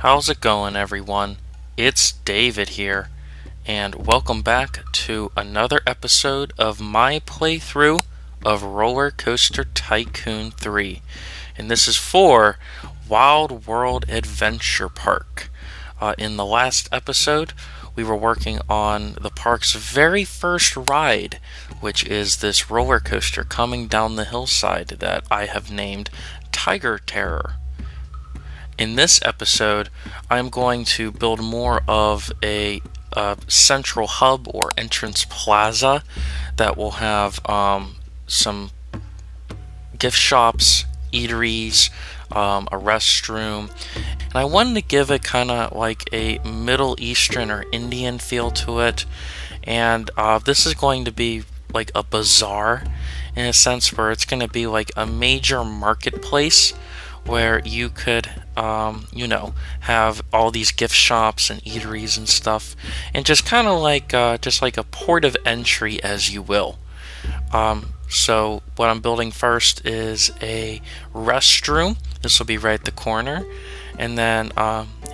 How's it going, everyone? It's David here, and welcome back to another episode of my playthrough of Roller Coaster Tycoon 3. And this is for Wild World Adventure Park. In the last episode, we were working on the park's very first ride, which is this roller coaster coming down the hillside that I have named Tiger Terror. In this episode, I'm going to build more of a central hub or entrance plaza that will have some gift shops, eateries, a restroom, and I wanted to give it kind of like a Middle Eastern or Indian feel to it. And this is going to be like a bazaar in a sense, where it's going to be like a major marketplace where you could, have all these gift shops and eateries and stuff, and just kind of like just like a port of entry, as you will. So what I'm building first is a restroom. This will be right at the corner, and then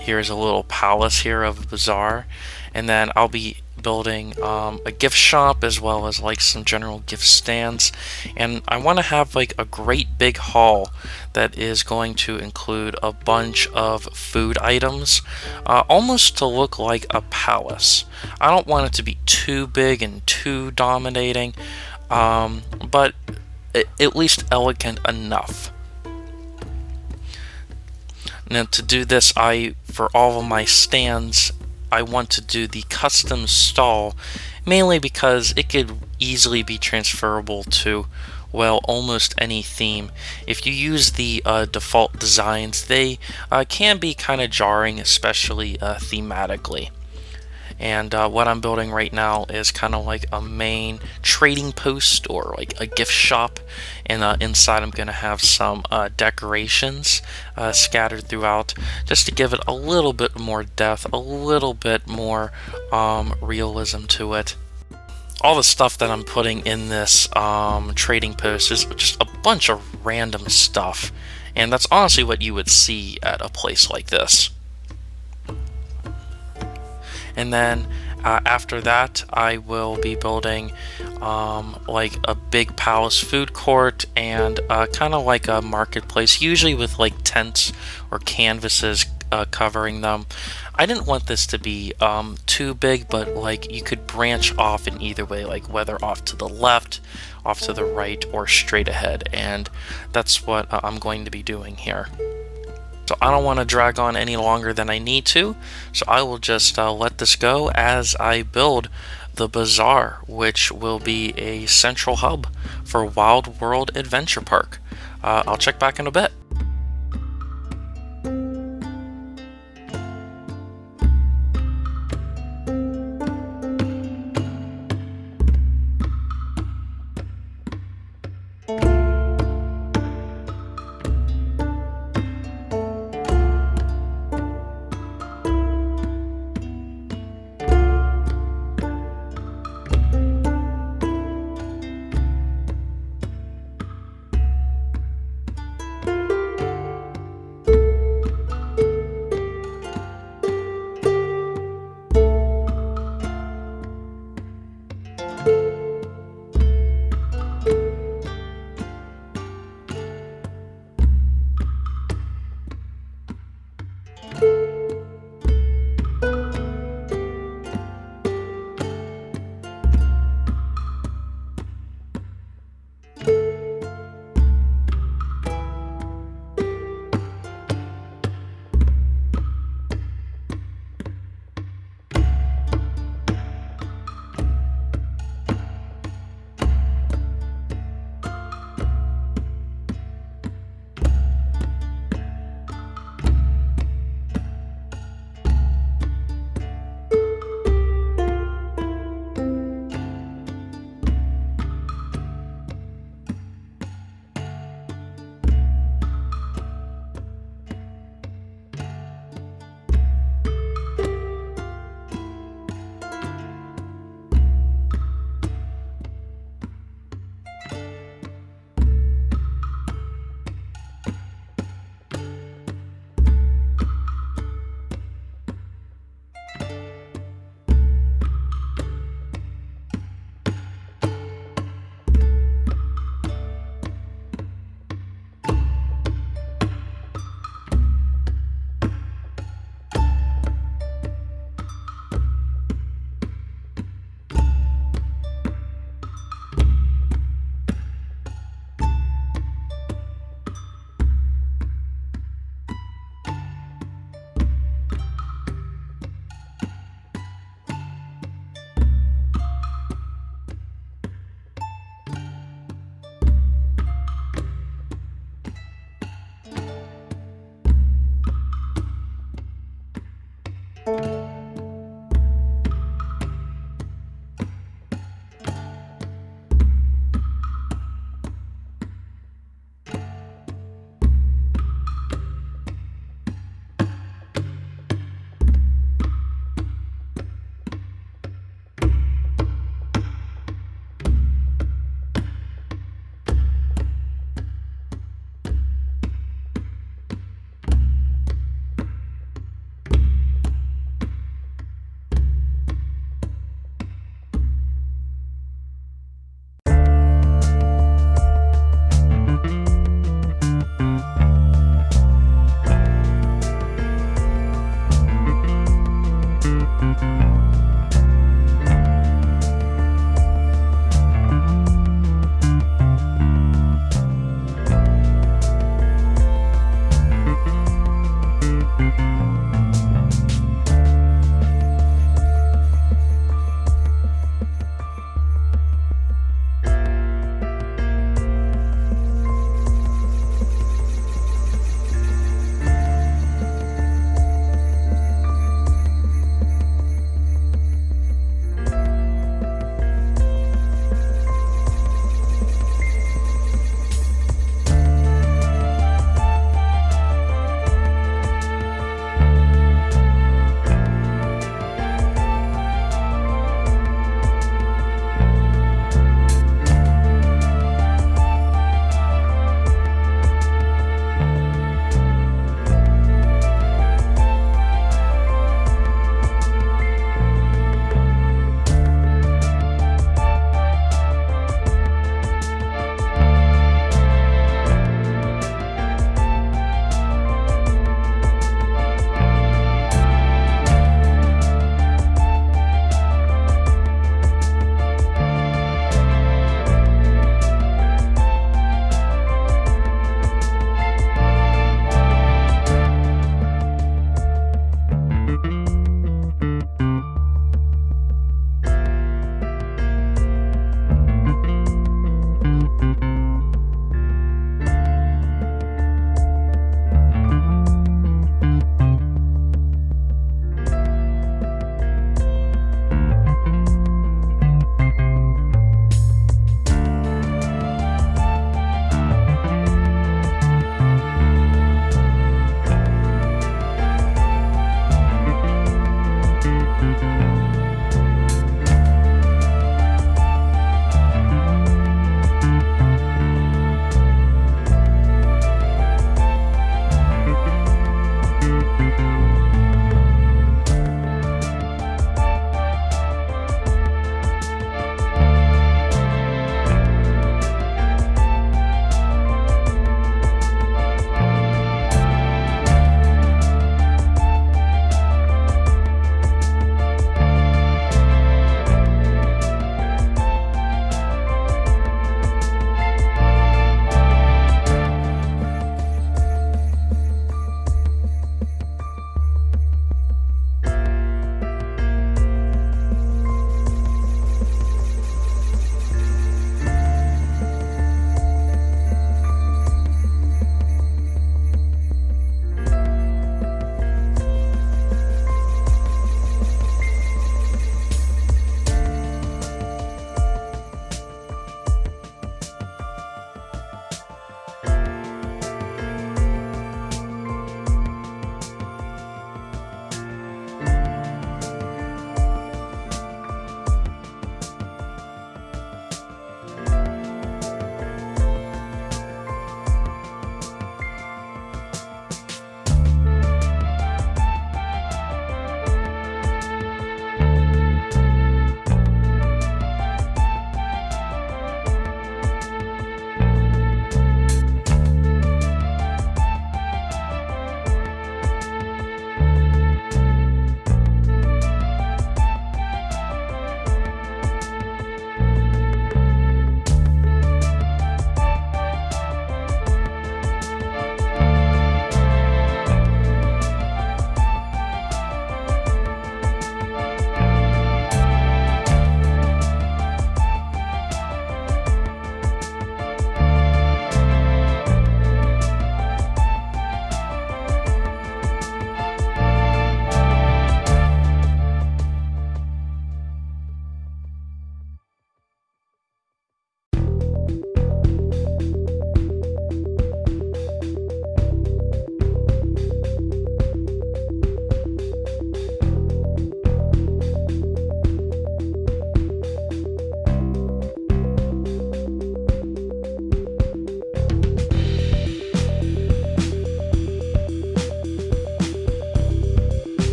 here's a little palace here of a bazaar, and then I'll be building a gift shop as well as like some general gift stands. And I want to have like a great big hall that is going to include a bunch of food items, almost to look like a palace. I don't want it to be too big and too dominating, but at least elegant enough. Now to do this, for all of my stands, I want to do the custom stall, mainly because it could easily be transferable to, well, almost any theme. If you use the default designs, they can be kind of jarring, especially thematically. And what I'm building right now is kind of like a main trading post or like a gift shop. And inside I'm going to have some decorations scattered throughout, just to give it a little bit more depth, a little bit more realism to it. All the stuff that I'm putting in this trading post is just a bunch of random stuff. And that's honestly what you would see at a place like this. And then after that, I will be building like a big palace food court and kind of like a marketplace, usually with like tents or canvases covering them. I didn't want this to be too big, but like you could branch off in either way, like whether off to the left, off to the right, or straight ahead. And that's what I'm going to be doing here. So I don't want to drag on any longer than I need to, so I will just let this go as I build the Bazaar, which will be a central hub for Wild World Adventure Park. I'll check back in a bit.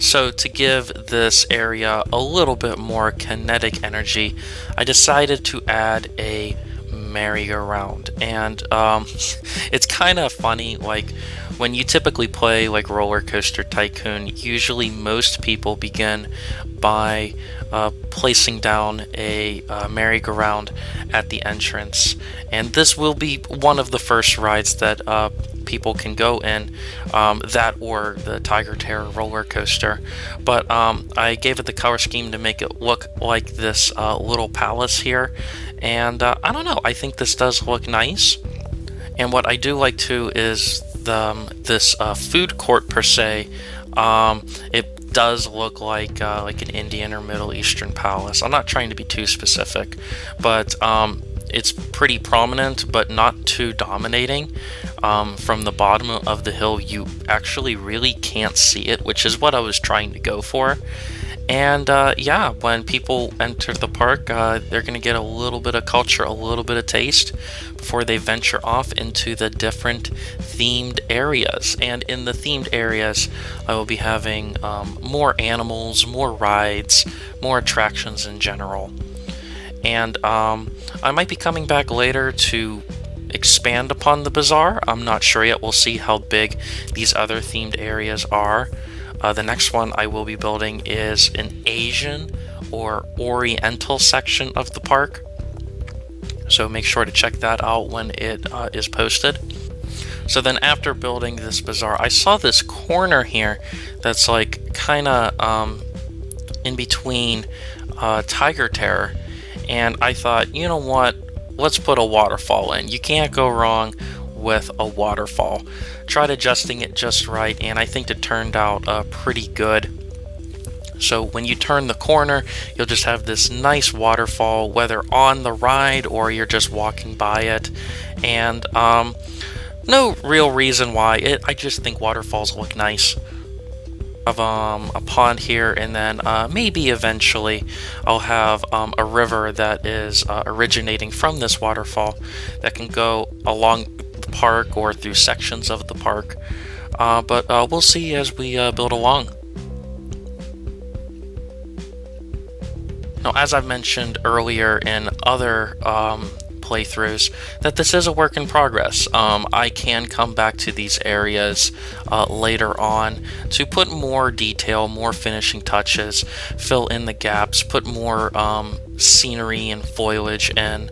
So to give this area a little bit more kinetic energy, I decided to add a merry-go-round. And it's kind of funny, like when you typically play like Roller Coaster Tycoon, usually most people begin by placing down a merry-go-round at the entrance, and this will be one of the first rides that people can go in, that or the Tiger Terror roller coaster. But I gave it the color scheme to make it look like this little palace here, and I don't know, I think this does look nice. And what I do like too is this food court per se. It does look like an Indian or Middle Eastern palace. I'm not trying to be too specific, but it's pretty prominent, but not too dominating. From the bottom of the hill, you actually really can't see it, which is what I was trying to go for. And yeah, when people enter the park, they're going to get a little bit of culture, a little bit of taste before they venture off into the different themed areas. And in the themed areas, I will be having more animals, more rides, more attractions in general. And I might be coming back later to expand upon the Bazaar. I'm not sure yet. We'll see how big these other themed areas are. The next one I will be building is an Asian or Oriental section of the park. So make sure to check that out when it is posted. So then after building this Bazaar, I saw this corner here that's like kind of in between Tiger Terror. And I thought, you know what, let's put a waterfall in. You can't go wrong with a waterfall. Tried adjusting it just right, and I think it turned out pretty good. So when you turn the corner, you'll just have this nice waterfall, whether on the ride or you're just walking by it. And no real reason why. I just think waterfalls look nice. Of a pond here, and then maybe eventually I'll have a river that is originating from this waterfall that can go along the park or through sections of the park, but we'll see as we build along. Now, as I've mentioned earlier in other playthroughs, that this is a work in progress. I can come back to these areas later on to put more detail, more finishing touches, fill in the gaps, put more scenery and foliage in.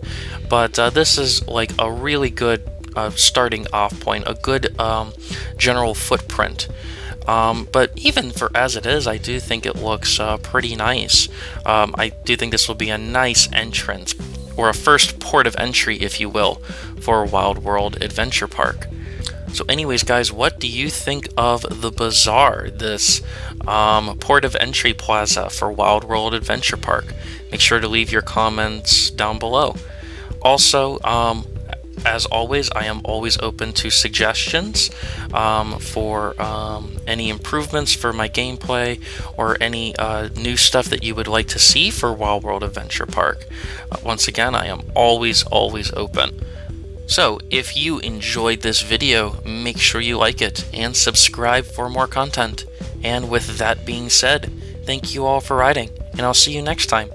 But this is like a really good starting off point, a good general footprint. But even for as it is, I do think it looks pretty nice. I do think this will be a nice entrance, or a first port of entry, if you will, for Wild World Adventure Park. So anyways, guys, what do you think of the Bazaar, this port of entry plaza for Wild World Adventure Park? Make sure to leave your comments down below. Also, as always, I am always open to suggestions for any improvements for my gameplay, or any new stuff that you would like to see for Wild World Adventure Park. Once again, I am always open. So, if you enjoyed this video, make sure you like it and subscribe for more content. And with that being said, thank you all for riding, and I'll see you next time.